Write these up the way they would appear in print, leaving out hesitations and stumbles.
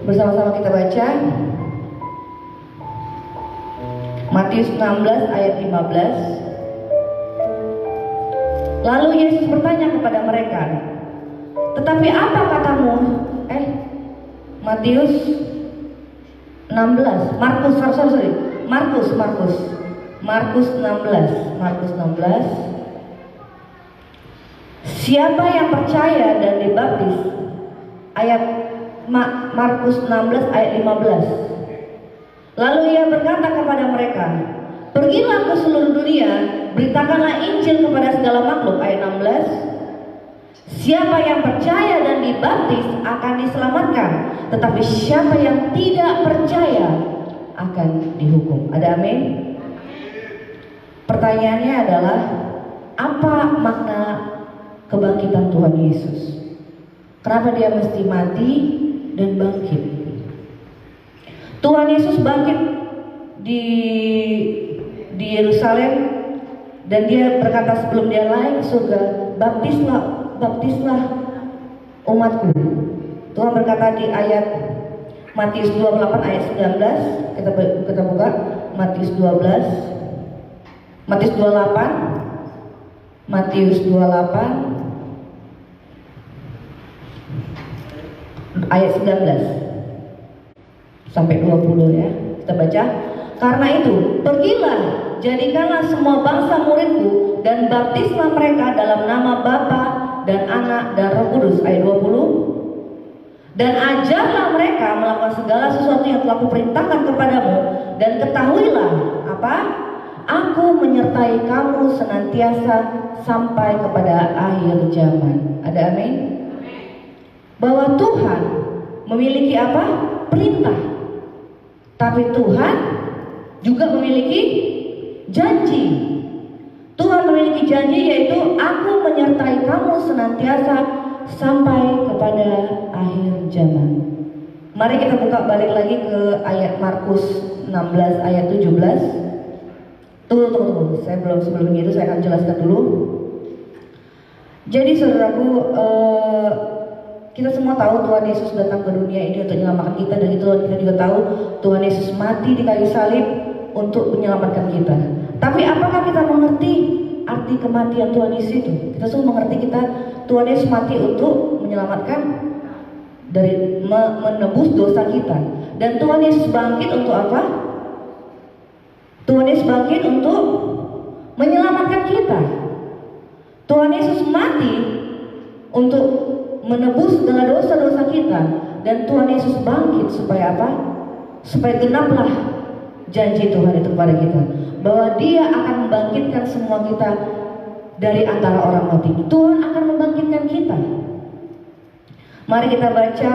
Bersama-sama kita baca Matius 16 ayat 15. Lalu Yesus bertanya kepada mereka, "Tetapi apa katamu?" Matius 16, Markus 16. Siapa yang percaya dan dibaptis? Ayat Markus 16 ayat 15. Lalu ia berkata kepada mereka, "Pergilah ke seluruh dunia, beritakanlah Injil kepada segala makhluk." Ayat 16. Siapa yang percaya dan dibaptis akan diselamatkan, tetapi siapa yang tidak percaya akan dihukum. Ada amin? Pertanyaannya adalah, apa makna kebangkitan Tuhan Yesus? Kenapa dia mesti mati dan bangkit? Tuhan Yesus bangkit di Yerusalem dan dia berkata sebelum dia naik ke surga, baptislah umatku. Tuhan berkata di ayat Matius 28 ayat 19. Kita buka Matius 28 ayat 19 sampai 20 ya. Kita baca. Karena itu, pergilah, jadikanlah semua bangsa muridku dan baptislah mereka dalam nama Bapa dan Anak dan Roh Kudus. Ayat 20. Dan ajarlah mereka melakukan segala sesuatu yang telah kuperintahkan kepadamu, dan ketahuilah apa? Aku menyertai kamu senantiasa sampai kepada akhir zaman. Ada amin? Bahwa Tuhan memiliki apa? Perintah. Tapi Tuhan juga memiliki janji. Tuhan memiliki janji, yaitu aku menyertai kamu senantiasa sampai kepada akhir zaman. Mari kita buka balik lagi ke ayat Markus 16 ayat 17. Tunggu. Sebelum itu saya akan jelaskan dulu. Jadi saudaraku, kita semua tahu Tuhan Yesus datang ke dunia ini untuk menyelamatkan kita, dan itu kita juga tahu Tuhan Yesus mati di kayu salib untuk menyelamatkan kita. Tapi apakah kita mengerti arti kematian Tuhan Yesus itu? Kita semua mengerti Tuhan Yesus mati untuk menyelamatkan, dari menebus dosa kita. Dan Tuhan Yesus bangkit untuk apa? Tuhan Yesus bangkit untuk menyelamatkan kita. Tuhan Yesus mati untuk menebus segala dosa-dosa kita, dan Tuhan Yesus bangkit supaya apa? Supaya genaplah janji Tuhan itu kepada kita, bahwa Dia akan membangkitkan semua kita dari antara orang mati. Tuhan akan membangkitkan kita. Mari kita baca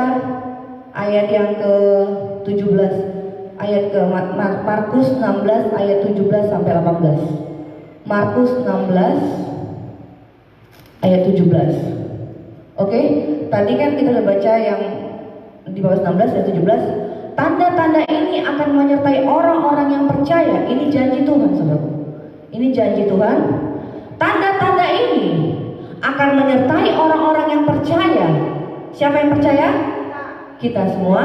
ayat yang ke-17, ayat ke Markus 16 ayat 17 sampai 18. Markus 16 ayat 17. Oke, tadi kan kita sudah baca yang di bawah 16 dan 17. Tanda-tanda ini akan menyertai orang-orang yang percaya. Ini janji Tuhan, saudara. Ini janji Tuhan. Tanda-tanda ini akan menyertai orang-orang yang percaya. Siapa yang percaya? Kita semua.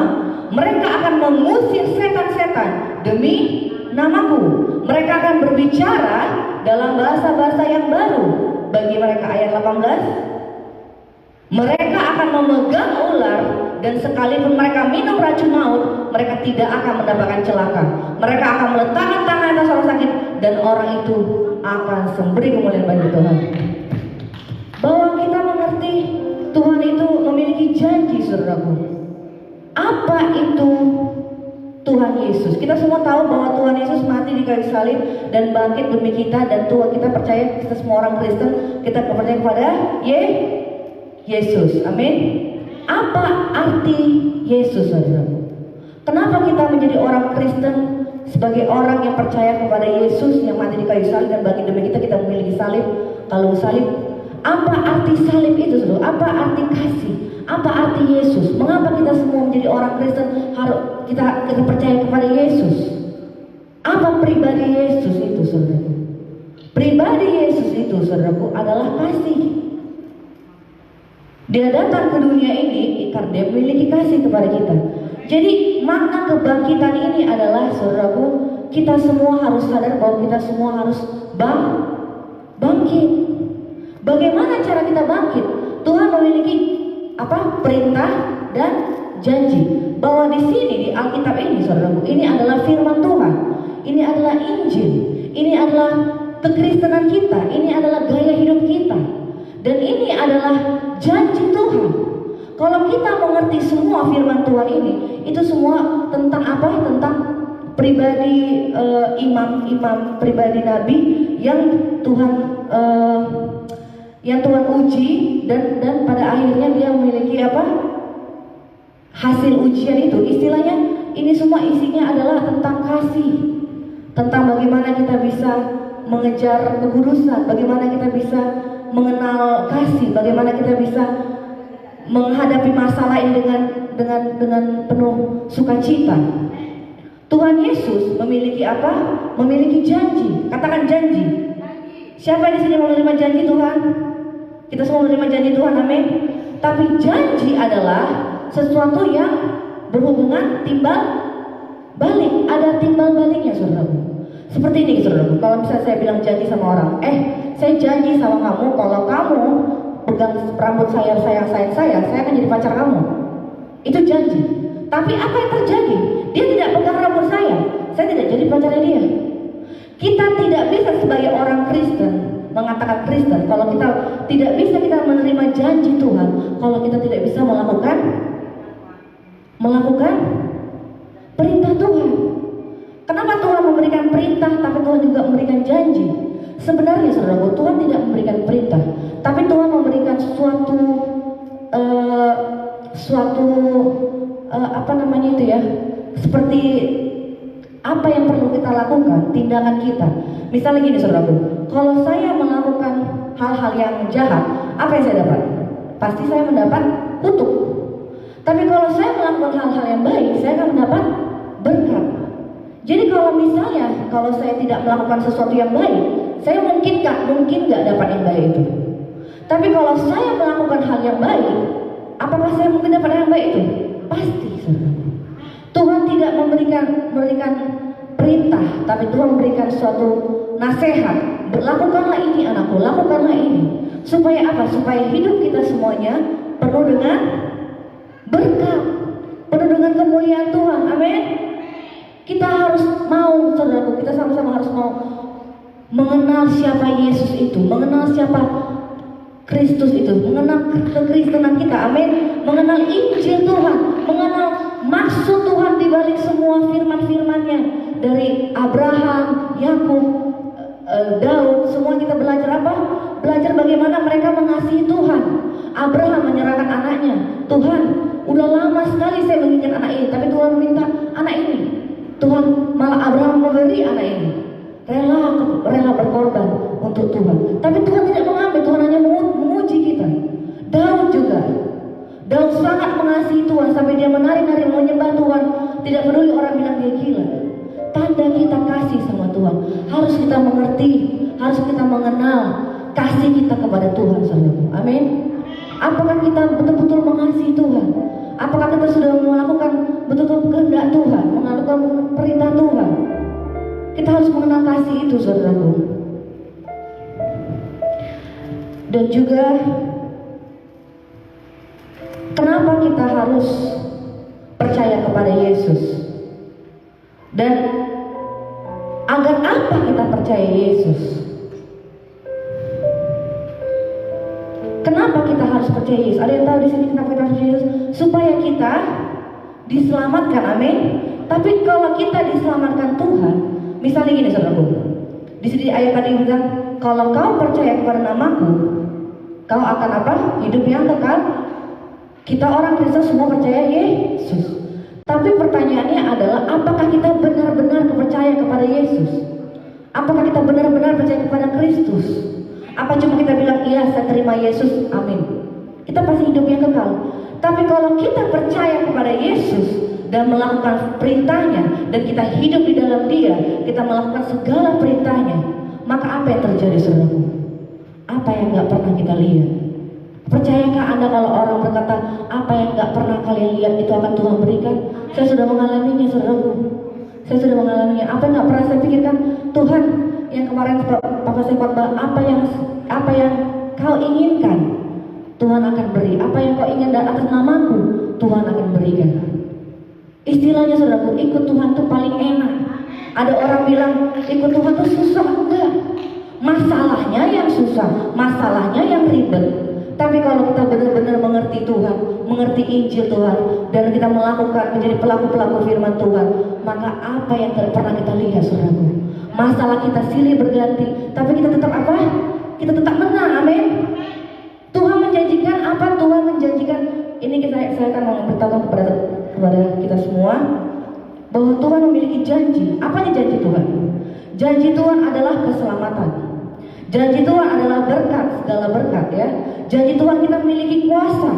Mereka akan mengusir setan-setan demi namaku. Mereka akan berbicara dalam bahasa-bahasa yang baru. Bagi mereka ayat 18. Mereka akan memegang ular, dan sekalipun mereka minum racun maut, mereka tidak akan mendapatkan celaka. Mereka akan meletakkan tangan atas orang sakit, dan orang itu akan memberi kemuliaan bagi Tuhan. Bahwa kita mengerti Tuhan itu memiliki janji, saudaraku. Apa itu Tuhan Yesus? Kita semua tahu bahwa Tuhan Yesus mati di kayu salib dan bangkit demi kita, dan Tuhan kita percaya, kita semua orang Kristen, kita percaya kepada Yesus. Amin. Apa arti Yesus, saudara? Kenapa kita menjadi orang Kristen sebagai orang yang percaya kepada Yesus yang mati di kayu salib dan bangkit demi kita? Kita memiliki salib, kalung salib. Apa arti salib itu, saudara? Apa arti kasih? Apa arti Yesus? Mengapa kita semua menjadi orang Kristen harus kita percaya kepada Yesus? Apa pribadi Yesus itu, saudaraku? Pribadi Yesus itu, saudaraku, adalah kasih. Dia datang ke dunia ini karena Dia memiliki kasih kepada kita. Jadi makna kebangkitan ini adalah, saudaraku, kita semua harus sadar bahwa kita semua harus bangkit. Bagaimana cara kita bangkit? Tuhan memiliki perintah dan janji. Bahwa di sini di Alkitab ini, saudaraku, ini adalah firman Tuhan. Ini adalah Injil. Ini adalah kekristenan kita. Ini adalah gaya hidup kita. Dan ini adalah janji Tuhan. Kalau kita mengerti semua firman Tuhan ini, itu semua tentang apa? Tentang pribadi imam-imam, pribadi nabi yang Tuhan uji dan pada akhirnya dia memiliki hasil ujian itu. Istilahnya ini semua isinya adalah tentang kasih, tentang bagaimana kita bisa mengejar kekudusan, bagaimana kita bisa mengenal kasih, bagaimana kita bisa menghadapi masalah ini dengan penuh sukacita. Tuhan Yesus memiliki apa? Memiliki janji. Katakan janji. Siapa di sini mau menerima janji Tuhan? Kita semua menerima janji Tuhan, amin. Tapi janji adalah sesuatu yang berhubungan timbal balik. Ada timbal baliknya, saudaraku. Seperti ini, saudaraku. Kalau misalnya saya bilang janji sama orang, saya janji sama kamu kalau kamu pegang rambut saya akan jadi pacar kamu. Itu janji. Tapi apa yang terjadi? Dia tidak pegang rambut saya tidak jadi pacarnya dia. Kita tidak bisa sebagai orang Kristen mengatakan Kristen kalau kita tidak bisa kita menerima janji Tuhan, kalau kita tidak bisa melakukan perintah Tuhan. Kenapa Tuhan memberikan perintah tapi Tuhan juga memberikan janji? Sebenarnya saudaraku, Tuhan tidak memberikan perintah, tapi Tuhan memberikan suatu seperti apa yang perlu kita lakukan, tindakan kita. Misalnya gini saudaraku, kalau saya melakukan hal-hal yang jahat, apa yang saya dapat? Pasti saya mendapat kutuk. Tapi kalau saya melakukan hal-hal yang baik, saya akan mendapat berkat. Jadi kalau saya tidak melakukan sesuatu yang baik, saya mungkin nggak dapat yang baik itu. Tapi kalau saya melakukan hal yang baik, apakah saya mungkin dapat yang baik itu? Pasti, saudara. Tuhan tidak memberikan perintah, tapi Tuhan memberikan suatu nasihat. Lakukanlah ini anakku, lakukanlah ini. Supaya apa? Supaya hidup kita semuanya penuh dengan berkat, penuh dengan kemuliaan Tuhan. Amin. Kita harus mau, saudaraku, kita sama-sama harus mau mengenal siapa Yesus itu, mengenal siapa Kristus itu, mengenal kekristenan kita, amin. Mengenal Injil Tuhan, mengenal maksud Tuhan di balik semua firman-firmannya. Dari Abraham, Yakub, Daud, semua kita belajar apa? Belajar bagaimana mereka mengasihi Tuhan. Abraham menyerahkan anaknya. Tuhan, udah lama sekali saya menginginkan anak ini, tapi Tuhan minta anak ini. Tuhan malah Abraham memberi anak ini. Rela berkorban untuk Tuhan. Tapi Tuhan tidak mengambil, Tuhan hanya menguji kita. Daud juga. Daud sangat mengasihi Tuhan sampai dia menari-nari menyembah Tuhan, tidak peduli orang bilang dia gila. Tanda kita kasih sama Tuhan, harus kita mengerti, harus kita mengenal kasih kita kepada Tuhan, saudara. Amin. Apakah kita betul-betul mengasihi Tuhan? Apakah kita sudah melakukan betul-betul kehendak Tuhan, melakukan perintah Tuhan? Kita harus mengenal kasih itu, saudaraku. Dan juga kenapa kita harus percaya kepada Yesus? Dan agar apa kita percaya Yesus? Kenapa kita harus percaya Yesus? Ada yang tahu di sini kenapa kita harus percaya Yesus? Supaya kita diselamatkan, amin. Tapi kalau kita diselamatkan Tuhan, misalnya gini saudaraku, di sini ayat tadi bilang, kalau kau percaya kepada namaku, kau akan apa? Hidup yang kekal. Kita orang Kristen semua percaya Yesus. Tapi pertanyaannya adalah, apakah kita benar-benar percaya kepada Yesus? Apakah kita benar-benar percaya kepada Kristus? Apa cuma kita bilang, iya saya terima Yesus, amin. Kita pasti hidup yang kekal. Tapi kalau kita percaya kepada Yesus dan melakukan perintahnya, dan kita hidup di dalam Dia, kita melakukan segala perintahnya, maka apa yang terjadi, saudaraku? Apa yang gak pernah kita lihat? Percayakah Anda kalau orang berkata, apa yang gak pernah kalian lihat itu akan Tuhan berikan? Saya sudah mengalaminya, saudaraku. Saya sudah mengalaminya. Apa yang nggak pernah saya pikirkan, Tuhan, yang kemarin Papa saya khotbah, apa yang kau inginkan, Tuhan akan beri. Apa yang kau ingin dan atas namaku, Tuhan akan berikan. Istilahnya saudaraku, ikut Tuhan tuh paling enak. Ada orang bilang ikut Tuhan tuh susah, enggak. Masalahnya yang susah, masalahnya yang ribet. Tapi kalau kita benar-benar mengerti Tuhan, mengerti Injil Tuhan, dan kita melakukan menjadi pelaku-pelaku firman Tuhan, maka apa yang tidak pernah kita lihat, saudaraku? Masalah kita silih berganti, tapi kita tetap apa? Kita tetap menang, amin. Tuhan menjanjikan apa? Tuhan menjanjikan, ini saya akan memberitahukan kepada kita semua bahwa Tuhan memiliki janji. Apa janji Tuhan? Janji Tuhan adalah keselamatan. Janji Tuhan adalah berkat, segala berkat ya. Janji Tuhan kita memiliki kuasa.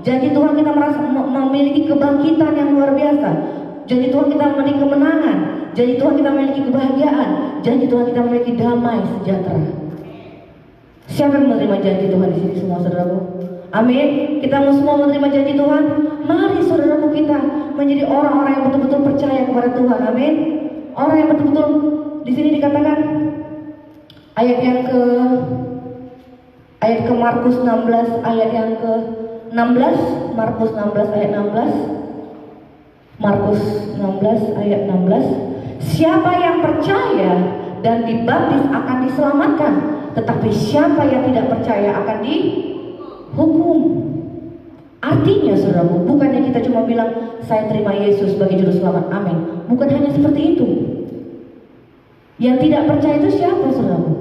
Janji Tuhan kita memiliki kebangkitan yang luar biasa. Janji Tuhan kita memiliki kemenangan. Janji Tuhan kita memiliki kebahagiaan. Janji Tuhan kita memiliki damai sejahtera. Siapa yang menerima janji Tuhan di sini semua, saudaraku? Amin. Kita mau semua menerima janji Tuhan. Mari saudaraku kita menjadi orang-orang yang betul-betul percaya kepada Tuhan. Amin. Orang yang betul-betul di sini dikatakan ayat ke Markus 16 ayat yang ke 16, Markus 16 ayat 16. Markus 16 ayat 16. Siapa yang percaya dan dibaptis akan diselamatkan, tetapi siapa yang tidak percaya akan dihukum. Artinya saudaraku, bukannya kita cuma bilang saya terima Yesus sebagai juru selamat, amin. Bukan hanya seperti itu. Yang tidak percaya itu siapa, saudaraku?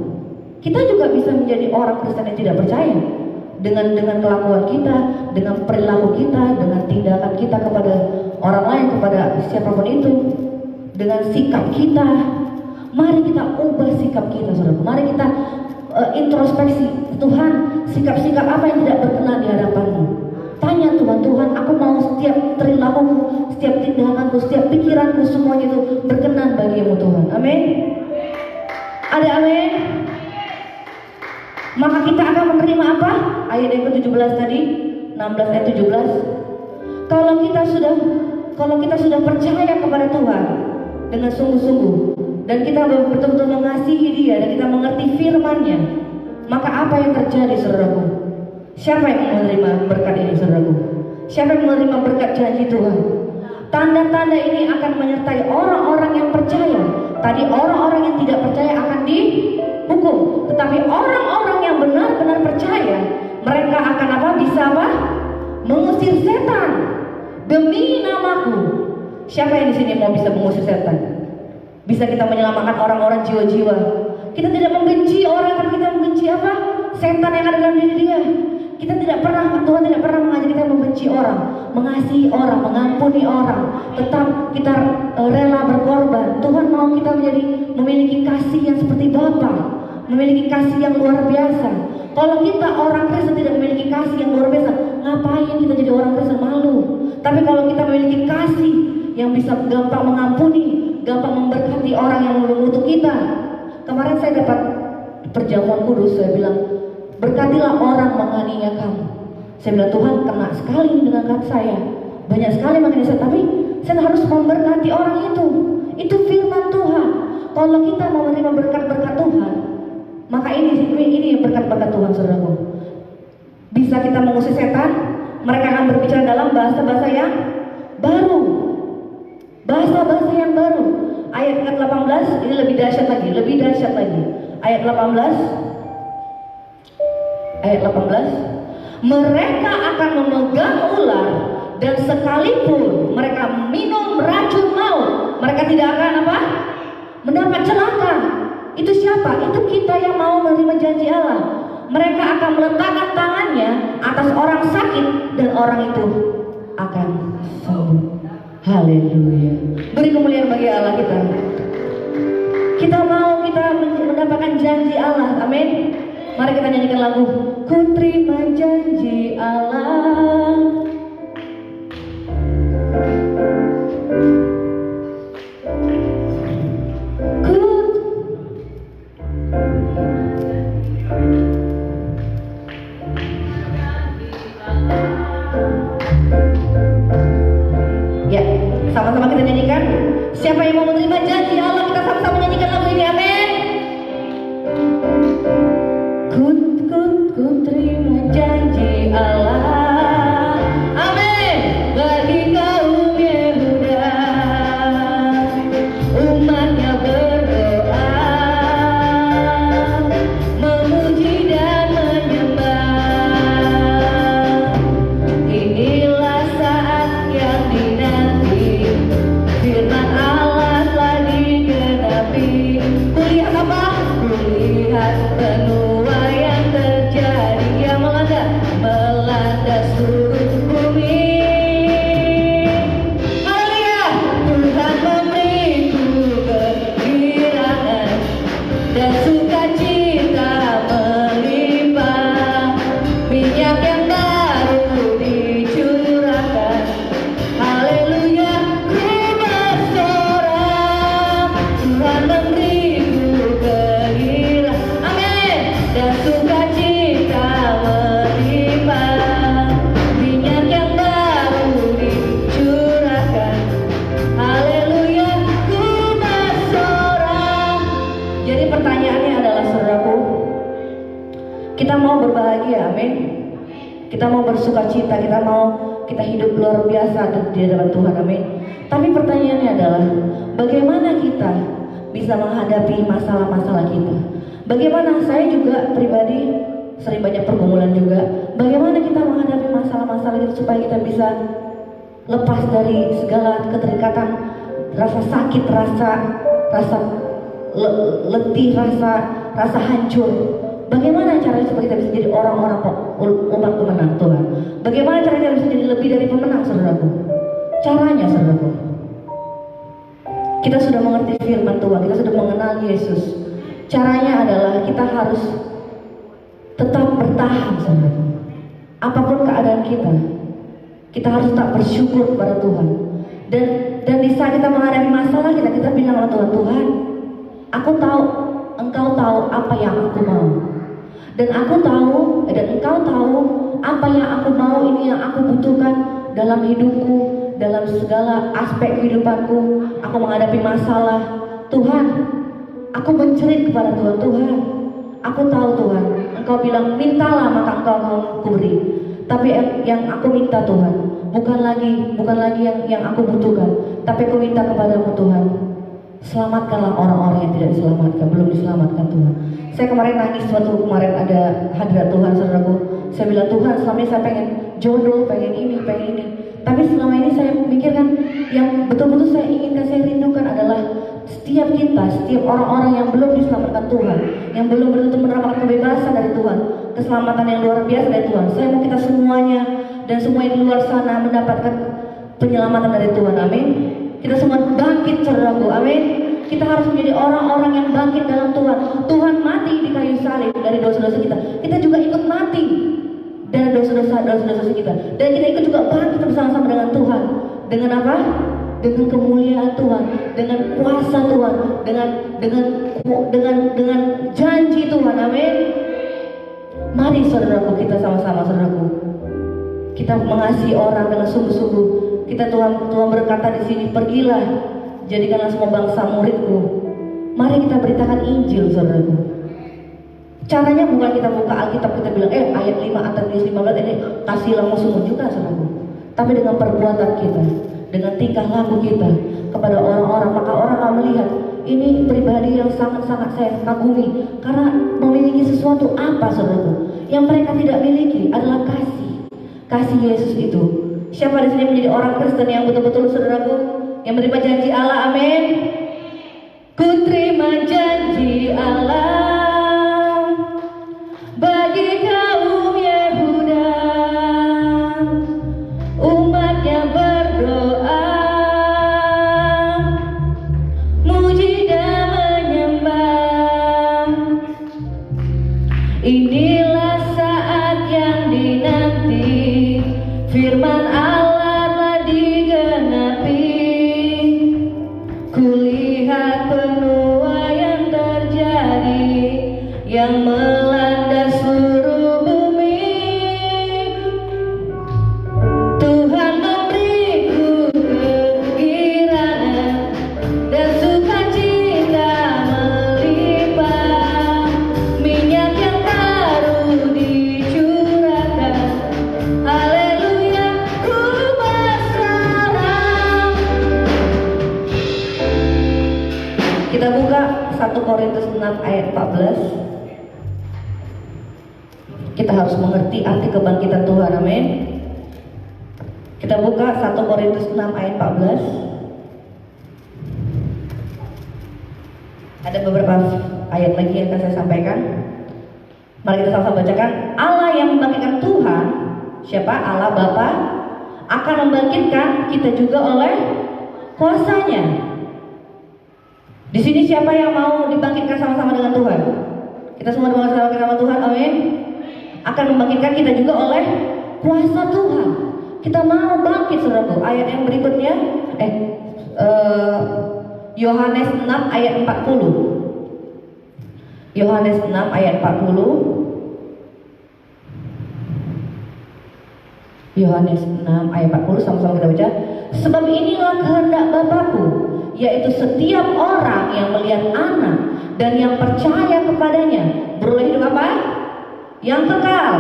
Kita juga bisa menjadi orang Kristen yang tidak percaya dengan kelakuan kita, dengan perilaku kita, dengan tindakan kita kepada orang lain, kepada siapapun itu, dengan sikap kita. Mari kita ubah sikap kita, saudara. Mari kita introspeksi, Tuhan, sikap-sikap apa yang tidak berkenan di hadapan-Mu. Tanya Tuhan, Tuhan, aku mau setiap perilakuku, setiap tindakanku, setiap pikiranku, semuanya itu berkenan bagi-Mu, Tuhan. Amin. Ada amin. Maka kita akan menerima apa? Ayat yang ke-17 tadi, 16 ayat 17. Kalau kita sudah percaya kepada Tuhan dengan sungguh-sungguh, dan kita betul-betul mengasihi Dia, dan kita mengerti firman-Nya, maka apa yang terjadi, saudaraku? Siapa yang menerima berkat ini, saudaraku? Siapa yang menerima berkat janji Tuhan? Tanda-tanda ini akan menyertai orang-orang yang percaya. Tadi orang-orang yang tidak percaya akan dihukum, tetapi orang-orang yang benar-benar percaya, mereka akan apa? Bisa apa? Mengusir setan demi namaku. Siapa yang di sini mau bisa mengusir setan? Bisa kita menyelamatkan orang-orang jiwa-jiwa. Kita tidak membenci orang, tapi kita membenci apa? Setan yang ada dalam diri dia. Kita tidak pernah, Tuhan tidak pernah mengajak kita membenci orang, mengasihi orang, mengampuni orang. Tetap kita rela berkorban. Tuhan mau kita memiliki kasih yang seperti Bapa, memiliki kasih yang luar biasa. Kalau kita orang Kristen tidak memiliki kasih yang luar biasa, ngapain kita jadi orang Kristen? Malu. Tapi kalau kita memiliki kasih yang bisa gampang mengampuni, gampang memberkati orang yang mengutuk kita. Kemarin saya dapat perjamuan kudus, saya bilang, berkatilah orang menganiaya kamu. Saya bilang, Tuhan, kena sekali dengan kata saya, banyak sekali menganiaya saya, tapi saya harus memberkati orang itu. Itu firman Tuhan. Kalau kita mau menerima berkat-berkat Tuhan, maka ini berkat-berkat Tuhan, saudaraku. Bisa kita mengusir setan. Mereka akan berbicara dalam bahasa-bahasa yang baru, bahasa-bahasa yang baru. Ayat ke-18 ini lebih dahsyat lagi, Ayat 18. Mereka akan memegang ular, dan sekalipun mereka minum racun maut, mereka tidak akan apa? Mendapat celaka. Itu siapa? Itu kita yang mau menerima janji Allah. Mereka akan meletakkan tangannya atas orang sakit, dan orang itu akan sembuh. Haleluya. Beri kemuliaan bagi Allah kita. Kita mau mendapatkan janji Allah. Amin. Mari kita nyanyikan lagu Ku terima janji Allah. Sama-sama kita nyanyikan. Siapa yang mau menerima janji Allah, kita sama-sama nyanyikan lagu ini, amin. Ku terima janji Allah, amin. Bagi kaum Yehuda, umatnya berdoa, memuji dan menyembah. Inilah saat yang dinanti, firman Allah telah digenapi. Kulihat apa? Kulihat penuaian terjadi yang melanda seluruh bumi. Haleluya! Tuhan memberiku kegembiraan dan sukacita melimpah. Minyak yang baru dicurahkan. Haleluya! Ku bersorak. Tuhan memberiku kegembiraan, amin, dan sukacita melimpah. Minyak yang baru dicurahkan. Haleluya! Ku bersorak. Jadi pertanyaannya adalah, saudaraku, kita mau berbahagia, amin. Kita mau bersukacita, kita hidup luar biasa di hadapan Tuhan, amin. Tapi pertanyaannya adalah, bagaimana kita bisa menghadapi masalah-masalah kita? Bagaimana saya juga pribadi sering banyak pergumulan juga. Bagaimana kita menghadapi masalah-masalah itu supaya kita bisa lepas dari segala keterikatan, rasa sakit, rasa letih, rasa hancur. Bagaimana caranya supaya kita bisa jadi orang-orang umat pemenang Tuhan? Bagaimana caranya kita bisa jadi lebih dari pemenang, saudaraku? Caranya, saudaraku, kita sudah mengerti firman Tuhan, kita sudah mengenal Yesus. Caranya adalah kita harus tetap bertahan, saudaraku. Apapun keadaan kita harus tetap bersyukur kepada Tuhan. Dan di saat kita menghadapi masalah kita bilang sama Tuhan, Tuhan, aku tahu, Engkau tahu apa yang aku mau. Dan Engkau tahu apa yang aku mau, ini yang aku butuhkan dalam hidupku, dalam segala aspek kehidupanku. Aku menghadapi masalah. Tuhan, aku mencerit kepada Tuhan, Tuhan, aku tahu Tuhan, Engkau bilang mintalah maka Engkau akan kuberi. Tapi yang aku minta Tuhan, bukan lagi yang aku butuhkan, tapi aku minta kepadamu Tuhan, selamatkanlah orang-orang yang tidak diselamatkan, belum diselamatkan Tuhan. Saya kemarin nangis waktu kemarin ada hadirat Tuhan, saudaraku. Saya bilang, Tuhan, selama ini saya pengen jodoh, pengen ini. Tapi selama ini saya mikirkan yang betul-betul saya inginkan, saya rindukan adalah setiap orang-orang yang belum diselamatkan Tuhan, yang belum betul-betul mendapatkan kebebasan dari Tuhan, keselamatan yang luar biasa dari Tuhan. Saya mau kita semuanya dan semua yang di luar sana mendapatkan penyelamatan dari Tuhan, amin. Kita semua bangkit, saudaraku, amin. Kita harus menjadi orang-orang yang bangkit dalam Tuhan. Tuhan mati di kayu salib dari dosa-dosa kita. Kita juga ikut mati dari dosa-dosa kita. Dan kita ikut juga bangkit bersama-sama dengan Tuhan. Dengan apa? Dengan kemuliaan Tuhan, dengan kuasa Tuhan, dengan janji Tuhan, amin. Mari saudaraku, kita sama-sama, saudaraku, kita mengasihi orang dengan sungguh-sungguh. Tuhan berkata di sini, pergilah, jadikanlah semua bangsa muridku. Mari kita beritakan Injil, saudaraku. Caranya bukan kita buka Alkitab, kita bilang, ayat 5 atau 15 ini kasihlah musuhmu juga, saudaraku. Tapi dengan perbuatan kita, dengan tingkah laku kita kepada orang-orang, maka orang akan melihat ini pribadi yang sangat-sangat saya kagumi karena memiliki sesuatu apa, saudaraku? Yang mereka tidak miliki adalah kasih Yesus itu. Siapa di sini menjadi orang Kristen yang betul-betul, saudaraku, yang menerima janji Allah, amin. Ku terima janji Allah bagi kaum Yehuda, umatnya berdoa, muji dan menyembah. Inilah saat yang dinanti, firman Allah telah digenapi. Kulihat penuaian terjadi yang melanda seluruh bumi. Tuhan memberiku kegembiraan ayat 14. Kita harus mengerti arti kebangkitan Tuhan, amin. Kita buka 1 Korintus 6 ayat 14. Ada beberapa ayat lagi yang akan saya sampaikan. Mari kita sama-sama bacakan. Allah yang membangkitkan Tuhan, siapa? Allah Bapa, akan membangkitkan kita juga oleh kuasanya. Di sini siapa yang mau dibangkitkan sama-sama dengan Tuhan? Kita semua dibangkitkan sama Tuhan, amin. Akan membangkitkan kita juga oleh kuasa Tuhan. Kita mau bangkit, saudaraku. Ayat yang berikutnya, Yohanes 6 ayat 40. Yohanes 6 ayat 40. Yohanes 6 ayat 40, sama-sama kita baca. Sebab inilah kehendak Bapakku, yaitu setiap orang yang melihat Anak dan yang percaya kepadanya beroleh hidup apa? Yang kekal,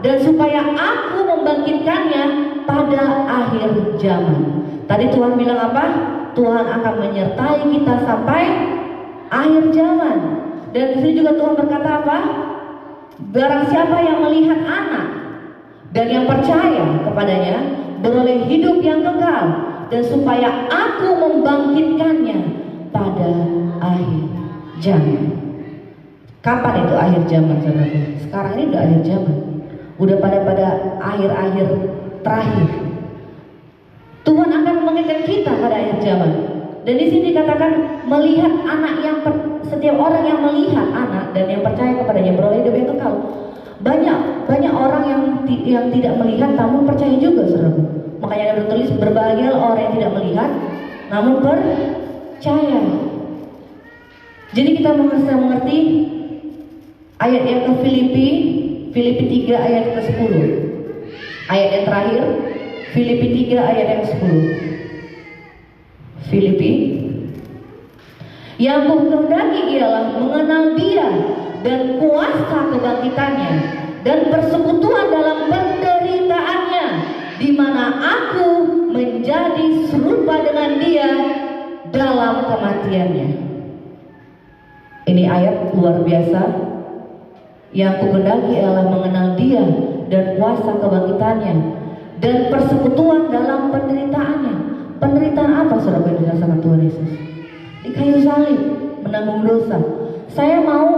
dan supaya aku membangkitkannya pada akhir zaman. Tadi Tuhan bilang apa? Tuhan akan menyertai kita sampai akhir zaman. Dan di sini juga Tuhan berkata apa? Barang siapa yang melihat Anak dan yang percaya kepadanya beroleh hidup yang kekal, dan supaya aku membangkitkannya pada akhir zaman. Kapan itu akhir zaman, saudaraku? Sekarang ini udah akhir zaman. Udah pada akhir-akhir terakhir. Tuhan akan membangkitkan kita pada akhir zaman. Dan di sini dikatakan melihat Anak yang setiap orang yang melihat Anak dan yang percaya kepadanya beroleh hidup yang kekal. Banyak orang yang tidak melihat namun percaya juga, saudaraku. Makanya ada tertulis berbahagialah orang yang tidak melihat namun percaya. Jadi kita bisa mengerti ayat yang ke Filipi 3 ayat ke 10. Ayat yang terakhir Filipi 3 ayat yang 10. Filipi, yang kukehendaki ialah mengenal Dia dan kuasa kebangkitannya dan persekutuan dalam penderitaannya, di mana aku menjadi serupa dengan Dia dalam kematiannya. Ini ayat luar biasa. Yang kukehendaki ialah mengenal Dia dan kuasa kebangkitannya dan persekutuan dalam penderitaannya. Penderitaan apa, saudara, yang dirasakan Tuhan Yesus? Di kayu salib, menanggung dosa. Saya mau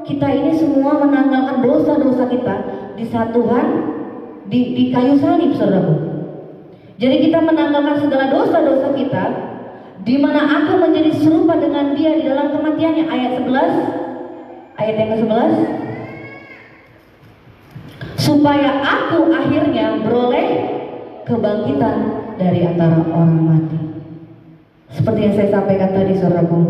kita ini semua menanggalkan dosa-dosa kita di saat Tuhan di kayu salib, saudaraku. Jadi kita menanggalkan segala dosa-dosa kita, di mana aku menjadi serupa dengan Dia di dalam kematiannya. Ayat 11, ayat yang ke-11. Supaya aku akhirnya beroleh kebangkitan dari antara orang mati. Seperti yang saya sampaikan tadi, saudaraku,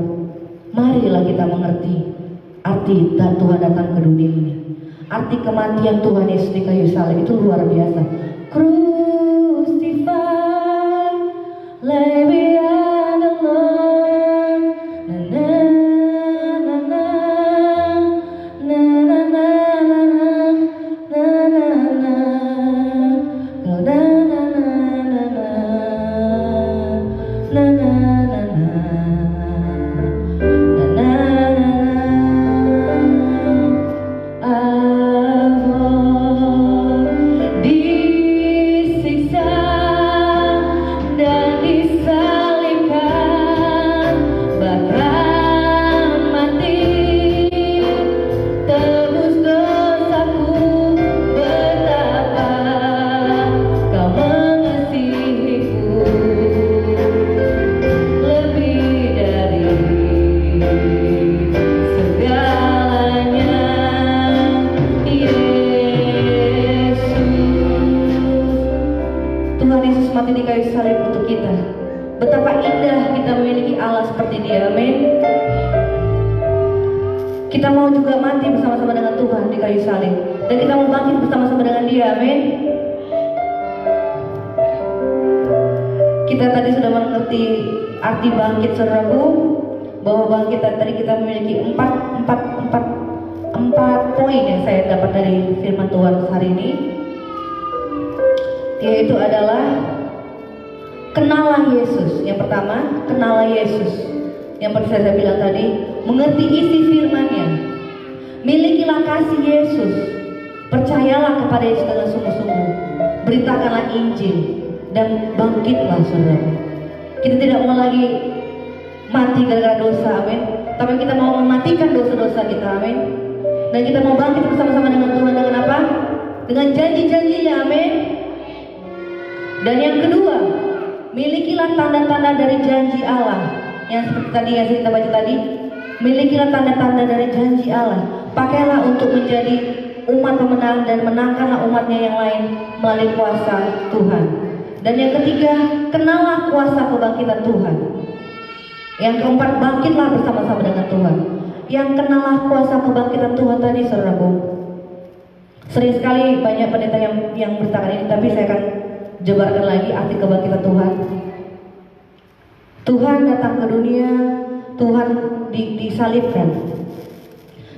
marilah kita mengerti arti dan Tuhan datang ke dunia ini. Arti kematian Tuhan Yesus di kayu salib itu luar biasa. Crucified, lay behind the Lord. Na na na na na na na na na na na na. Betapa indah kita memiliki Allah seperti Dia, amin. Kita mau juga mati bersama-sama dengan Tuhan di kayu salib, dan kita mau bangkit bersama-sama dengan Dia, amin. Kita tadi sudah mengerti arti bangkit, saudaraku, bahwa bangkit tadi kita memiliki empat poin yang saya dapat dari firman Tuhan hari ini, yaitu adalah kenalah Yesus. Yang pertama, kenalah Yesus. Yang seperti saya bilang tadi, mengerti isi firman-Nya. Milikilah kasih Yesus. Percayalah kepada Yesus dengan sungguh-sungguh. Beritakanlah Injil dan bangkitlah, saudara. Kita tidak mau lagi mati gara-gara dosa, amin. Tapi kita mau mematikan dosa-dosa kita, amin. Dan kita mau bangkit bersama-sama dengan Tuhan dengan apa? Dengan janji-janjinya, amin. Dan yang kedua, milikilah tanda-tanda dari janji Allah. Yang seperti tadi yang kita baca tadi, milikilah tanda-tanda dari janji Allah. Pakailah untuk menjadi umat pemenang dan menangkanlah umatnya yang lain melalui kuasa Tuhan. Dan yang ketiga, kenallah kuasa kebangkitan Tuhan. Yang keempat, bangkitlah bersama-sama dengan Tuhan. Yang kenallah kuasa kebangkitan Tuhan tadi, saudaraku. Sering sekali banyak pendeta yang beritakan ini, tapi saya akan jabarkan lagi arti kebangkitan Tuhan. Tuhan datang ke dunia, Tuhan disalibkan.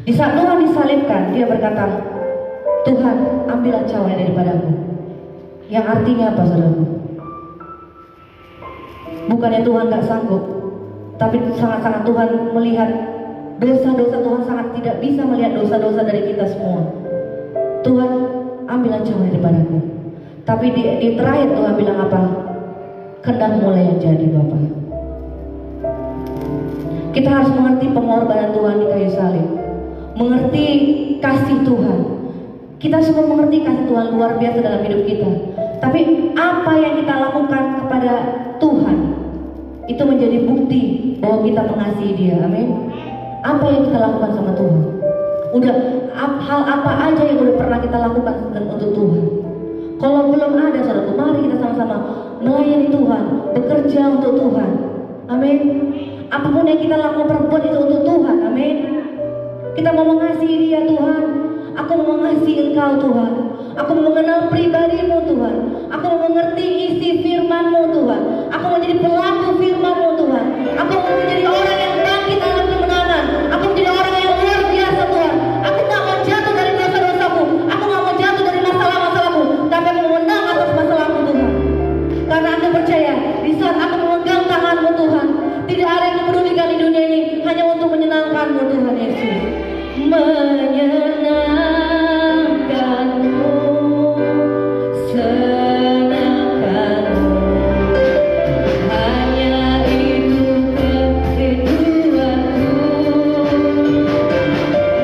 Di saat Tuhan disalibkan, dia berkata, Tuhan, ambillah cawan daripadaku. Yang artinya apa, saudaraku? Bukannya Tuhan gak sanggup, tapi sangat-sangat Tuhan melihat dosa-dosa. Tuhan sangat tidak bisa melihat dosa-dosa dari kita semua. Tuhan, ambillah cawan daripadaku. Tapi di terakhir Tuhan bilang apa? Kehendak mulai yang jadi, Bapak. Kita harus mengerti pengorbanan Tuhan di kayu salib, mengerti kasih Tuhan. Kita semua mengerti kasih Tuhan luar biasa dalam hidup kita. Tapi apa yang kita lakukan kepada Tuhan itu menjadi bukti bahwa kita mengasihi Dia. Amin. Apa yang kita lakukan sama Tuhan? Udah hal apa aja yang udah pernah kita lakukan untuk Tuhan? Kalau belum ada, saudara, mari kita sama-sama melayani Tuhan, bekerja untuk Tuhan. Amin. Apapun yang kita lakukan, perbuat itu untuk Tuhan. Amin. Kita mau mengasihi Dia, Tuhan. Aku mau mengasihi Engkau, Tuhan. Aku mau mengenal pribadi-Mu, Tuhan. Aku mau mengerti isi firman-Mu, Tuhan. Aku mau jadi pelaku firman-Mu, Tuhan. Aku mau menjadi orang yang bangkit dalam kemenangan. Aku menjadi orang yang luar biasa, Tuhan. Aku gak mau jatuh dari dosa-dosaku. Aku gak mau jatuh dari masalah-masalahku, tapi aku mau menang atas masalahku, Tuhan. Karena aku percaya di saat aku memegang tangan-Mu, Tuhan, tidak ada yang mempedulikan di dunia ini hanya untuk menyenangkan-Mu, Tuhan Yesus. Menyenangkan-Mu, senangkan-Mu, hanya itu kerinduanku.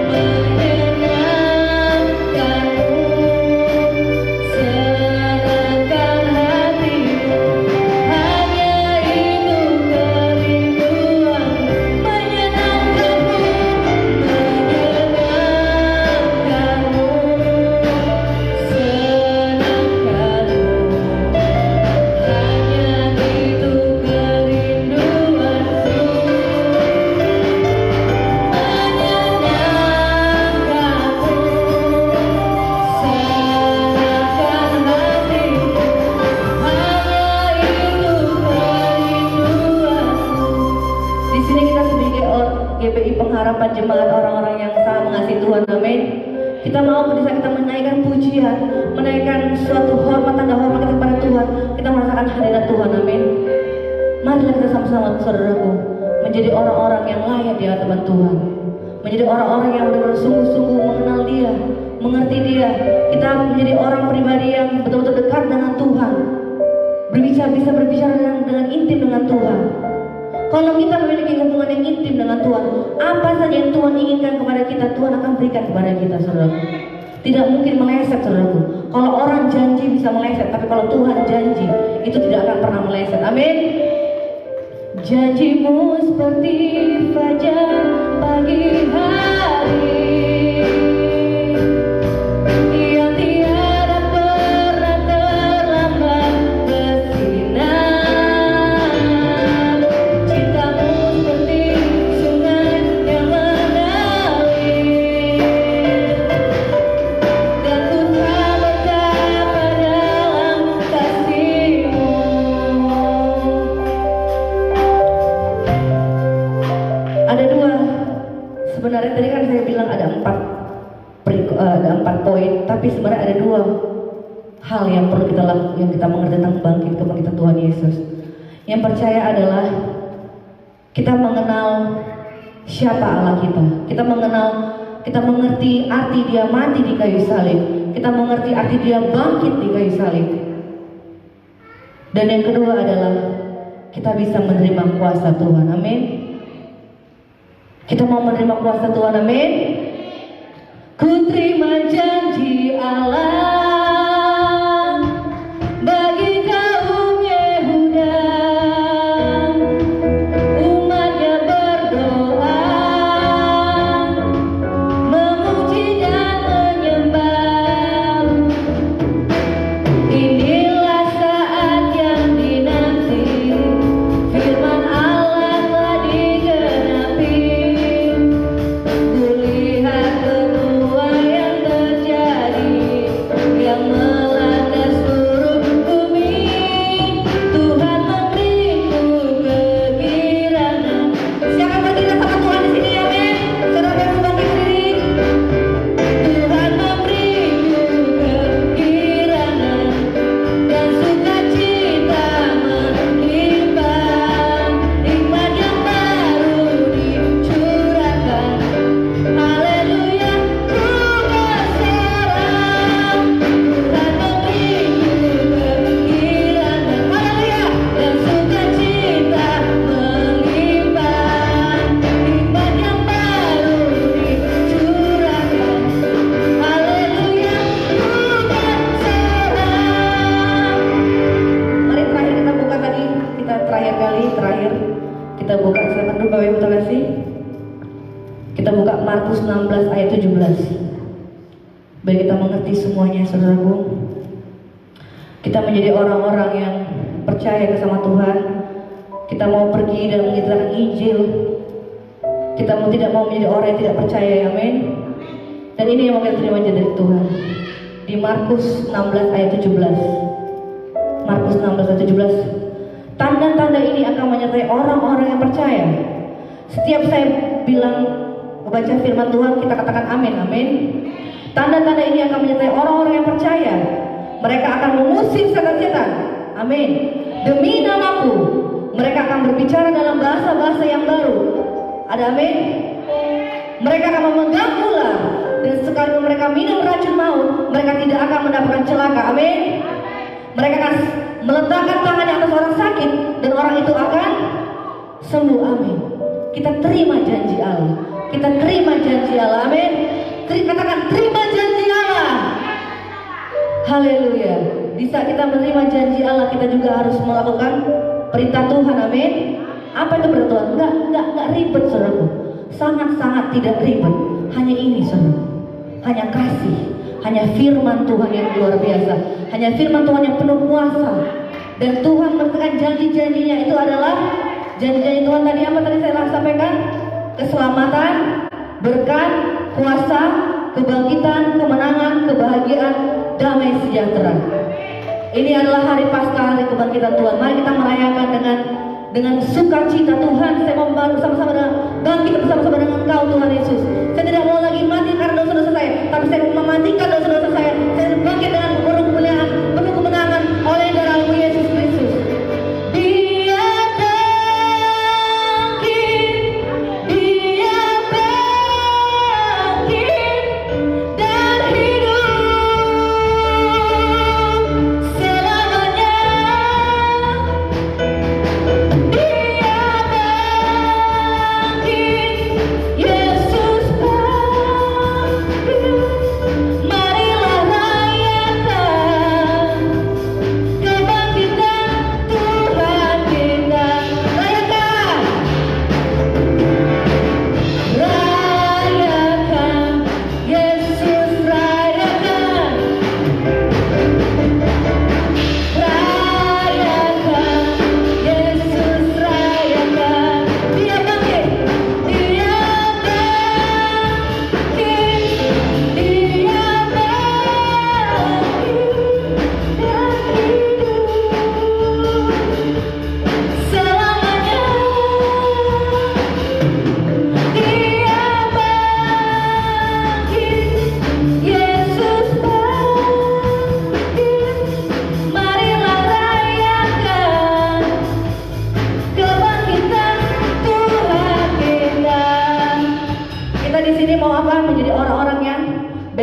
Menyenangkan-Mu, senangkan hatiku, hanya itu kerinduanku. Menyenangkan-Mu, menyenangkan-Mu, senangkan-Mu, hanya itu kerinduanku. Menyenangkan-Mu, senangkan hatiku, hanya itu kerinduanku. Di sini kita sebagai GPI Pengharapan Jemaat orang-orang yang sangat mengasihi Tuhan, amin. Kita mau bisa kita menaikkan pujian, menaikkan suatu hormat, tanda hormat kita kepada Tuhan. Kita merasakan hadirat Tuhan, amin. Marilah kita sama-sama, saudaraku, menjadi orang-orang yang layak di hadapan Tuhan, menjadi orang-orang yang benar-benar sungguh-sungguh mengenal Dia, mengerti Dia. Kita menjadi orang pribadi yang betul-betul dekat dengan Tuhan, bisa berbicara dengan intim dengan Tuhan. Kalau kita memiliki hubungan yang intim dengan Tuhan, apa saja yang Tuhan inginkan kepada kita, Tuhan akan berikan kepada kita, saudara. Tidak mungkin meleset, saudaraku. Kalau orang janji bisa meleset, tapi kalau Tuhan janji, itu tidak akan pernah meleset. Amin. Janji-Mu seperti fajar pagi hari, yang tiada pernah terlambat bersinar. Cinta-Mu seperti sungai yang mengalir, dan ku tak betapa dalam kasih-Mu. Ada dua, sebenarnya tadi kan saya bilang ada empat poin, tapi sebenarnya ada dua hal yang perlu kita lakukan, yang kita mengerti tentang kebangkitan Tuhan Yesus. Yang percaya adalah kita mengenal siapa Allah kita. Kita mengenal, kita mengerti arti dia mati di kayu salib. Kita mengerti arti dia bangkit di kayu salib. Dan yang kedua adalah kita bisa menerima kuasa Tuhan. Amin. Kita mau menerima kuasa Tuhan. Amin. Ku terima janji Allah bagi kaum Yehuda, umatnya berdoa, memuji dan menyembah. Inilah saat yang dinanti, firman Allah telah digenapi. Kulihat penuaian yang terjadi, yang melanda seluruh bumi. Tuhan memberiku kegirangan. Siapa bergirang sama Tuhan di sini, amin? Saudara yang membangkit diri. Tuhan memberiku kegirangan dan sukacita melimpah. Nikmat yang baru dicurahkan. Haleluya, ku berserah. Tuhan memberiku kegirangan. Haleluya, dan sukacita melimpah. Nikmat yang baru dicurahkan. Haleluya, ku berserah. Mari terakhir kita buka tadi, kita terakhir kita buka, silakan dulu Bapak Ibu terkasih. Kita buka Markus 16 ayat 17. Biar kita mengerti semuanya, saudaraku. Kita menjadi orang-orang yang percaya sama Tuhan. Kita mau pergi dan mengibarkan Injil. Kita tidak mau menjadi orang yang tidak percaya, amin. Dan ini yang mau kita terima dari Tuhan. Di Markus 16 ayat 17. Markus 16 ayat 17. Tanda-tanda ini akan menyertai orang-orang yang percaya. Setiap saya bilang membaca firman Tuhan, kita katakan amin, amin. Tanda-tanda ini akan menyertai orang-orang yang percaya. Mereka akan mengusir setan-setan, amin. Demi namaku, mereka akan berbicara dalam bahasa-bahasa yang baru. Ada amin. Mereka akan memegang ular, dan sekalipun mereka minum racun maut, mereka tidak akan mendapatkan celaka, amin. Mereka akan meletakkan tangan di atas orang sakit, dan orang itu akan sembuh, amin. Kita terima janji Allah. Kita terima janji Allah, amin. Katakan terima janji Allah. Haleluya. Di saat kita menerima janji Allah, kita juga harus melakukan perintah Tuhan, amin. Apa itu perintah Tuhan? Enggak ribet, saudaraku. Sangat-sangat tidak ribet. Hanya ini, saudara. Hanya kasih. Hanya firman Tuhan yang luar biasa. Hanya firman Tuhan yang penuh kuasa. Dan Tuhan menyatakan janji-janjinya itu adalah janji-janji Tuhan tadi apa tadi saya sampaikan? Keselamatan, berkat, kuasa, kebangkitan, kemenangan, kebahagiaan, damai sejahtera. Ini adalah hari Paskah, hari kebangkitan Tuhan. Mari kita merayakan dengan sukacita Tuhan. Saya mau bersama-sama dengan bangkit bersama-sama dengan Engkau Tuhan Yesus. Saya tidak mau lagi mati karena dosa-dosa saya, tapi saya mau mematikan dosa-dosa saya. Saya bangkit dengan penuh kemuliaan, penuh kemenangan oleh darah-Mu Yesus Kristus. Dia bangkit dan hidup selamanya. Dia bangkit, Yesus bangkit. Marilah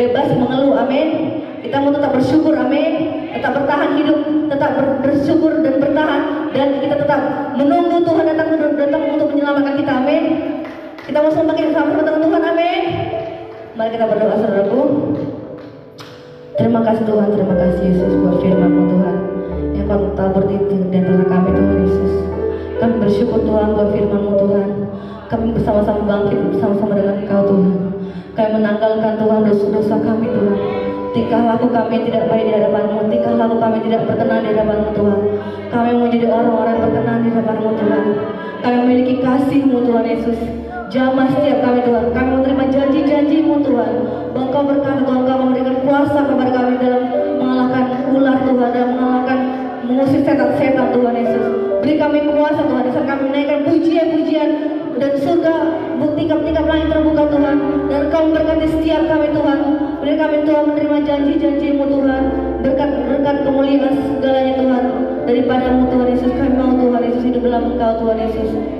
bebas mengeluh, amin. Kita mau tetap bersyukur, amin. Tetap bertahan hidup, tetap bersyukur dan bertahan, dan kita tetap menunggu Tuhan datang untuk menyelamatkan kita, amin. Kita mau semakin sama dengan Tuhan, amin. Mari kita berdoa, saudaraku. Terima kasih Tuhan, terima kasih Yesus buat firman-Mu Tuhan yang Kau tabur di antara kami Tuhan Yesus. Kami bersyukur Tuhan buat firman-Mu Tuhan. Kami bersama-sama bangkit bersama-sama dengan Engkau Tuhan. Kami menanggalkan Tuhan dosa-dosa kami Tuhan. Tingkah laku kami tidak baik di hadapan-Mu, tingkah laku kami tidak berkenan di hadapan-Mu Tuhan. Kami mau jadi orang-orang yang berkenan di hadapan-Mu Tuhan. Kami memiliki kasih-Mu Tuhan Yesus. Jamah setiap kami Tuhan. Kami menerima janji-janji-Mu Tuhan. Bahwa Engkau berkata Tuhan, Engkau memberikan kuasa kepada kami dalam mengalahkan ular Tuhan, dan mengalahkan mengusir setan-setan Tuhan Yesus. Beri kami kuasa Tuhan Yesus. Kami menaikkan pujian-pujian dan surga, tingkap-tingkap langit terbuka Tuhan. Dan Engkau memberkati setiap kami Tuhan. Beri kami Tuhan menerima janji-janji-Mu Tuhan. Berkat kemuliaan segalanya Tuhan. Daripada-Mu Tuhan Yesus. Kami mau Tuhan Yesus hidup dalam Engkau Tuhan Yesus.